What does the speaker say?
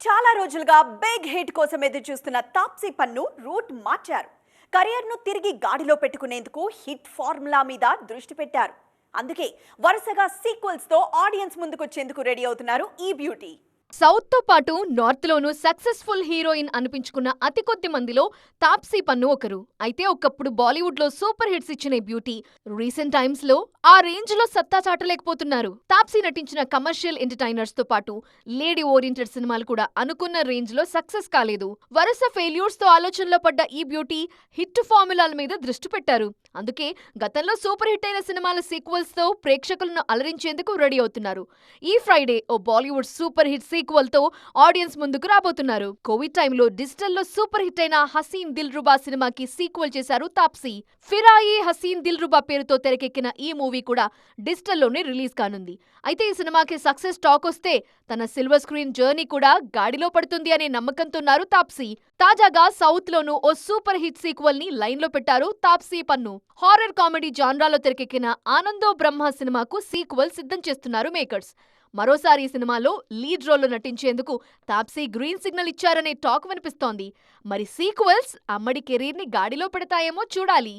చాలా రోజులుగా big hit కోసం ఎదురు చూస్తున్న తాప్సీ పన్ను రూట్ మార్చారు. కెరియర్ను తిరిగి గాడిలో పెట్టుకునేందుకు హిట్ ఫార్ములా మీద దృష్టి పెట్టారు. అందుకే వరుసగా సీక్వెల్స్ తో ఆడియన్స్ ముందుకొచ్చేందుకు రెడీ అవుతున్నారు ఈ బ్యూటీ. సౌత్ తో పాటు నార్త్ లోనూ సక్సెస్ఫుల్ హీరోయిన్ అనిపించుకున్న అతి కొద్ది మందిలో తాప్సీ పన్ను ఒకరు. అయితే ఒకప్పుడు బాలీవుడ్ లో సూపర్ హిట్స్ ఇచ్చిన ఈ బ్యూటీ రీసెంట్ టైమ్స్ లో ఆ రేంజ్ లో సత్తా చాటలేకపోతున్నారు. తాప్సీ నటించిన కమర్షియల్ ఎంటర్టైనర్స్ తో పాటు లేడీ ఓరియంటెడ్ సినిమాలు కూడా అనుకున్న రేంజ్ లో సక్సెస్ కాలేదు. వరుస ఫెయిల్యూర్స్ తో ఆలోచనలో పడ్డ ఈ బ్యూటీ హిట్ ఫార్ములాల మీద దృష్టి పెట్టారు. అందుకే గతంలో సూపర్ హిట్ అయిన సినిమాల సీక్వెల్స్ తో ప్రేక్షకులను అలరించేందుకు రెడీ అవుతున్నారు. ఈ ఫ్రైడే ఓ బాలీవుడ్ సూపర్ హిట్ సీక్వెల్ తో ఆడియన్స్ ముందుకు రాబోతున్నారు. కోవిడ్ టైంలో డిజిటల్లో సూపర్ హిట్ అయిన హసీన్ దిల్ రుబా సినిమాకి సీక్వెల్ చేశారు తాప్సీ. ఫిరాయి హసీన్ దిల్ రుబా పేరుతో తెరకెక్కిన ఈ మూవీ కూడా డిజిటల్లోనే రిలీజ్ కానుంది. అయితే ఈ సినిమాకి సక్సెస్ టాక్ వస్తే తన సిల్వర్ స్క్రీన్ జర్నీ కూడా గాడిలో పడుతుంది అనే నమ్మకంతోన్నారు తాప్సీ. తాజాగా సౌత్ లోనూ ఓ సూపర్ హిట్ సీక్వెల్ ని లైన్ లో పెట్టారు తాప్సీ పన్ను. హారర్ కామెడీ జాన్రాలో తెరకెక్కిన ఆనందో బ్రహ్మ సినిమాకు సీక్వెల్ సిద్ధం చేస్తున్నారు మేకర్స్. మరోసారి ఈ సినిమాలో లీడ్ రోల్లో నటించేందుకు తాప్సీ గ్రీన్ సిగ్నల్ ఇచ్చారనే టాక్ వినిపిస్తోంది. మరి సీక్వెల్స్ అమ్మడి కెరీర్ ని గాడిలో పెడతాయేమో చూడాలి.